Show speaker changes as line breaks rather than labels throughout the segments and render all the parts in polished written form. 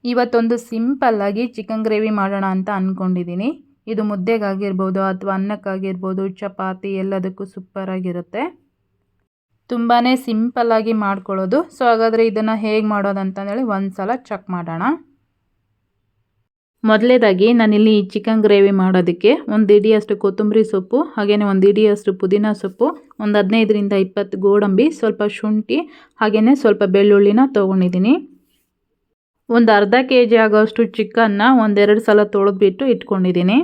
ಇವತ್ತೊಂದು ಸಿಂಪಲ್ಲಾಗಿ chicken gravy ಮಾಡೋಣ ಅಂತ ಅಂದ್ಕೊಂಡಿದ್ದೀನಿ. ಇದು ಮುದ್ದೆಗಾಗಿರ್ಬೋದು ಅಥವಾ ಅನ್ನಕ್ಕಾಗಿರ್ಬೋದು, ಚಪಾತಿ ಎಲ್ಲದಕ್ಕೂ ಸೂಪರಾಗಿರುತ್ತೆ. ತುಂಬಾ ಸಿಂಪಲ್ಲಾಗಿ ಮಾಡ್ಕೊಳ್ಳೋದು. ಸೊ ಹಾಗಾದರೆ ಇದನ್ನು ಹೇಗೆ ಮಾಡೋದು ಅಂತಂದೇಳಿ ಒಂದು ಸಲ ಚೆಕ್ ಮಾಡೋಣ. ಮೊದಲೇದಾಗಿ ನಾನಿಲ್ಲಿ ಚಿಕನ್ ಗ್ರೇವಿ ಮಾಡೋದಕ್ಕೆ ಒಂದು ಇಡಿಯಷ್ಟು ಕೊತ್ತಂಬರಿ ಸೊಪ್ಪು, ಹಾಗೆಯೇ ಒಂದು ಇಡಿಯಷ್ಟು ಪುದೀನ ಸೊಪ್ಪು, ಒಂದು 15ರಿಂದ 20 ಗೋಡಂಬಿ, ಸ್ವಲ್ಪ ಶುಂಠಿ, ಹಾಗೆಯೇ ಸ್ವಲ್ಪ ಬೆಳ್ಳುಳ್ಳಿನ ತೊಗೊಂಡಿದ್ದೀನಿ. ಒಂದು ಅರ್ಧ kg ಆಗೋಷ್ಟು ಚಿಕನ್ನ ಒಂದೆರಡು ಸಲ ತೊಳೆದ್ಬಿಟ್ಟು ಇಟ್ಕೊಂಡಿದ್ದೀನಿ.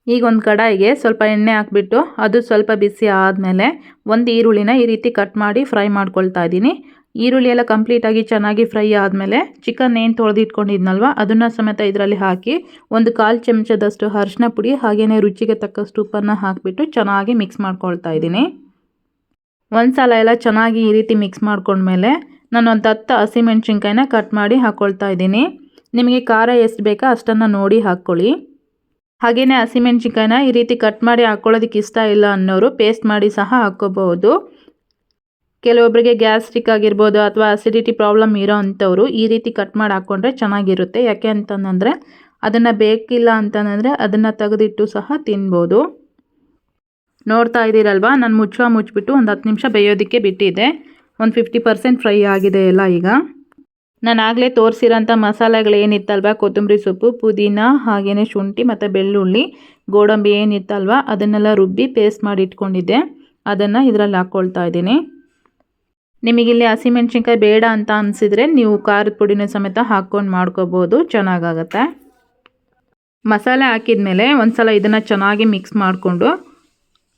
ಈಗ ಒಂದು ಕಡಾಯಿಗೆ ಸ್ವಲ್ಪ ಎಣ್ಣೆ ಹಾಕ್ಬಿಟ್ಟು ಅದು ಸ್ವಲ್ಪ ಬಿಸಿ ಆದಮೇಲೆ ಒಂದು ಈರುಳ್ಳಿನ ಈ ರೀತಿ ಕಟ್ ಮಾಡಿ ಫ್ರೈ ಮಾಡ್ಕೊಳ್ತಾ ಇದ್ದೀನಿ. ಈರುಳ್ಳಿ ಎಲ್ಲ ಕಂಪ್ಲೀಟಾಗಿ ಚೆನ್ನಾಗಿ ಫ್ರೈ ಆದಮೇಲೆ ಚಿಕನ್ ಏನು ತೊಳೆದಿಟ್ಕೊಂಡಿದ್ನಲ್ವ ಅದನ್ನು ಸಮೇತ ಇದರಲ್ಲಿ ಹಾಕಿ ಒಂದು 1/4 ಚಮಚದಷ್ಟು ಅರಿಶಿನ ಪುಡಿ ಹಾಗೆಯೇ ರುಚಿಗೆ ತಕ್ಕಷ್ಟು ಉಪ್ಪನ್ನು ಹಾಕಿಬಿಟ್ಟು ಚೆನ್ನಾಗಿ ಮಿಕ್ಸ್ ಮಾಡ್ಕೊಳ್ತಾ ಇದ್ದೀನಿ. ಒಂದು ಸಲ ಎಲ್ಲ ಚೆನ್ನಾಗಿ ಈ ರೀತಿ ಮಿಕ್ಸ್ ಮಾಡ್ಕೊಂಡ್ಮೇಲೆ ನಾನು ಒಂದು 10 ಹಸಿಮೆಣ್ಸಿನ್ಕಾಯಿನ ಕಟ್ ಮಾಡಿ ಹಾಕ್ಕೊಳ್ತಾ ಇದ್ದೀನಿ. ನಿಮಗೆ ಖಾರ ಎಷ್ಟು ಬೇಕೋ ಅಷ್ಟನ್ನು ನೋಡಿ ಹಾಕ್ಕೊಳ್ಳಿ. ಹಾಗೆಯೇ ಹಸಿಮೆಣ್ಸಿನ್ಕಾಯಿನ ಈ ರೀತಿ ಕಟ್ ಮಾಡಿ ಹಾಕ್ಕೊಳ್ಳೋದಕ್ಕೆ ಇಷ್ಟ ಇಲ್ಲ ಅನ್ನೋರು ಪೇಸ್ಟ್ ಮಾಡಿ ಸಹ ಹಾಕ್ಕೋಬಹುದು. ಕೆಲವೊಬ್ಬರಿಗೆ ಗ್ಯಾಸ್ಟ್ರಿಕ್ ಆಗಿರ್ಬೋದು ಅಥವಾ ಅಸಿಡಿಟಿ ಪ್ರಾಬ್ಲಮ್ ಇರೋ ಅಂಥವ್ರು ಈ ರೀತಿ ಕಟ್ ಮಾಡಿ ಹಾಕ್ಕೊಂಡ್ರೆ ಚೆನ್ನಾಗಿರುತ್ತೆ. ಯಾಕೆ ಅಂತಂದರೆ ಅದನ್ನು ಬೇಕಿಲ್ಲ ಅಂತಂದರೆ ಅದನ್ನು ತೆಗೆದಿಟ್ಟು ಸಹ ತಿನ್ಬೋದು. ನೋಡ್ತಾ ಇದ್ದೀರಲ್ವ, ನಾನು ಮುಚ್ಚಿಬಿಟ್ಟು ಒಂದು 10 ನಿಮಿಷ ಬೇಯೋದಕ್ಕೆ ಬಿಟ್ಟಿದ್ದೆ. ಒಂದು 50% ಫ್ರೈ ಆಗಿದೆ ಎಲ್ಲ. ಈಗ ನಾನು ಆಗಲೇ ತೋರಿಸಿರೋಂಥ ಮಸಾಲೆಗಳು ಏನಿತ್ತಲ್ವ, ಕೊತ್ತಂಬರಿ ಸೊಪ್ಪು, ಪುದೀನ, ಹಾಗೆಯೇ ಶುಂಠಿ ಮತ್ತು ಬೆಳ್ಳುಳ್ಳಿ, ಗೋಡಂಬಿ ಏನಿತ್ತಲ್ವ ಅದನ್ನೆಲ್ಲ ರುಬ್ಬಿ ಪೇಸ್ಟ್ ಮಾಡಿ ಇಟ್ಕೊಂಡಿದ್ದೆ. ಅದನ್ನು ಇದರಲ್ಲಿ ಹಾಕ್ಕೊಳ್ತಾ ಇದ್ದೀನಿ. ನಿಮಗಿಲ್ಲಿ ಹಸಿಮೆಣ್ಸಿನ್ಕಾಯಿ ಬೇಡ ಅಂತ ಅನಿಸಿದರೆ ನೀವು ಖಾರದ ಪುಡಿನ ಸಮೇತ ಹಾಕ್ಕೊಂಡು ಮಾಡ್ಕೋಬೋದು, ಚೆನ್ನಾಗಾಗತ್ತೆ. ಮಸಾಲೆ ಹಾಕಿದ್ಮೇಲೆ ಒಂದು ಸಲ ಇದನ್ನು ಚೆನ್ನಾಗಿ ಮಿಕ್ಸ್ ಮಾಡಿಕೊಂಡು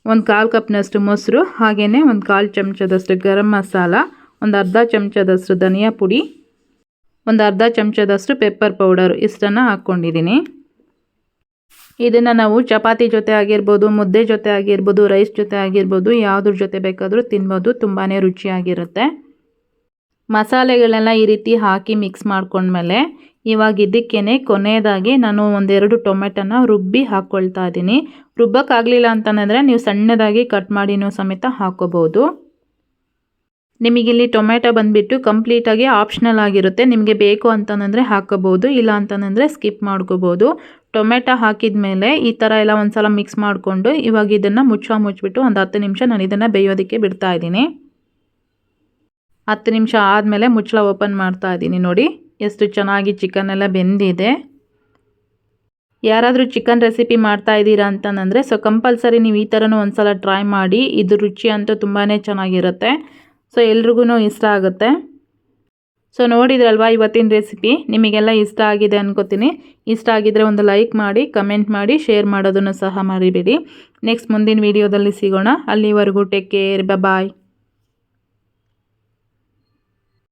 ಒಂದು 1/4 ಕಪ್ನಷ್ಟು ಮೊಸರು, ಹಾಗೆಯೇ ಒಂದು 1/4 ಚಮಚದಷ್ಟು ಗರಂ ಮಸಾಲ, ಒಂದು ಅರ್ಧ ಚಮಚದಷ್ಟು ಧನಿಯಾ ಪುಡಿ, ಒಂದು ಅರ್ಧ ಚಮಚದಷ್ಟು ಪೆಪ್ಪರ್ ಪೌಡರ್ ಇಷ್ಟನ್ನು ಹಾಕ್ಕೊಂಡಿದ್ದೀನಿ. ಇದನ್ನು ನಾವು ಚಪಾತಿ ಜೊತೆ ಆಗಿರ್ಬೋದು, ಮುದ್ದೆ ಜೊತೆ ಆಗಿರ್ಬೋದು, ರೈಸ್ ಜೊತೆ ಆಗಿರ್ಬೋದು, ಯಾವುದ್ರ ಜೊತೆ ಬೇಕಾದರೂ ತಿನ್ಬೋದು. ತುಂಬಾ ರುಚಿಯಾಗಿರುತ್ತೆ. ಮಸಾಲೆಗಳೆಲ್ಲ ಈ ರೀತಿ ಹಾಕಿ ಮಿಕ್ಸ್ ಮಾಡ್ಕೊಂಡ್ಮೇಲೆ ಇವಾಗ ಇದಕ್ಕೇ ಕೊನೆಯದಾಗಿ ನಾನು ಒಂದೆರಡು ಟೊಮೆಟೊನ ರುಬ್ಬಿ ಹಾಕ್ಕೊಳ್ತಾ ಇದ್ದೀನಿ. ರುಬ್ಬಕ್ಕಾಗಲಿಲ್ಲ ಅಂತಂದರೆ ನೀವು ಸಣ್ಣದಾಗಿ ಕಟ್ ಮಾಡಿನೂ ಸಮೇತ ಹಾಕ್ಕೋಬೋದು. ನಿಮಗಿಲ್ಲಿ ಟೊಮೆಟೊ ಬಂದುಬಿಟ್ಟು ಕಂಪ್ಲೀಟಾಗಿ ಆಪ್ಷನಲ್ ಆಗಿರುತ್ತೆ. ನಿಮಗೆ ಬೇಕು ಅಂತಂದರೆ ಹಾಕ್ಕೋಬೋದು, ಇಲ್ಲ ಅಂತಂದರೆ ಸ್ಕಿಪ್ ಮಾಡ್ಕೋಬೋದು. ಟೊಮೆಟೊ ಹಾಕಿದ ಮೇಲೆ ಈ ಥರ ಎಲ್ಲ ಒಂದು ಸಲ ಮಿಕ್ಸ್ ಮಾಡಿಕೊಂಡು ಇವಾಗ ಇದನ್ನು ಮುಚ್ಚಿಬಿಟ್ಟು ಒಂದು 10 ನಿಮಿಷ ನಾನು ಇದನ್ನು ಬೇಯೋದಕ್ಕೆ ಬಿಡ್ತಾ ಇದ್ದೀನಿ. 10 ನಿಮಿಷ ಆದಮೇಲೆ ಮುಚ್ಚಳ ಓಪನ್ ಮಾಡ್ತಾ ಇದ್ದೀನಿ. ನೋಡಿ ಎಷ್ಟು ಚೆನ್ನಾಗಿ ಚಿಕನ್ ಎಲ್ಲ ಬೆಂದಿದೆ. ಯಾರಾದರೂ ಚಿಕನ್ ರೆಸಿಪಿ ಮಾಡ್ತಾ ಇದ್ದೀರಾ ಅಂತಂದರೆ ಸೊ ಕಂಪಲ್ಸರಿ ನೀವು ಈ ಥರನೂ ಒಂದು ಸಲ ಟ್ರೈ ಮಾಡಿ. ಇದು ರುಚಿ ಅಂತೂ ತುಂಬಾ ಚೆನ್ನಾಗಿರುತ್ತೆ. ಸೊ ಎಲ್ರಿಗೂ ಇಷ್ಟ ಆಗುತ್ತೆ. ಸೊ ನೋಡಿದ್ರಲ್ವ ಇವತ್ತಿನ ರೆಸಿಪಿ, ನಿಮಗೆಲ್ಲ ಇಷ್ಟ ಆಗಿದೆ ಅನ್ಕೋತೀನಿ. ಇಷ್ಟ ಆಗಿದ್ರೆ ಒಂದು ಲೈಕ್ ಮಾಡಿ, ಕಮೆಂಟ್ ಮಾಡಿ, ಶೇರ್ ಮಾಡೋದನ್ನು ಸಹ ಮರಿಬೇಡಿ. ನೆಕ್ಸ್ಟ್ ಮುಂದಿನ ವೀಡಿಯೋದಲ್ಲಿ ಸಿಗೋಣ. ಅಲ್ಲಿವರೆಗೂ ಟೇಕ್ ಕೇರ್, ಬಾಯ್.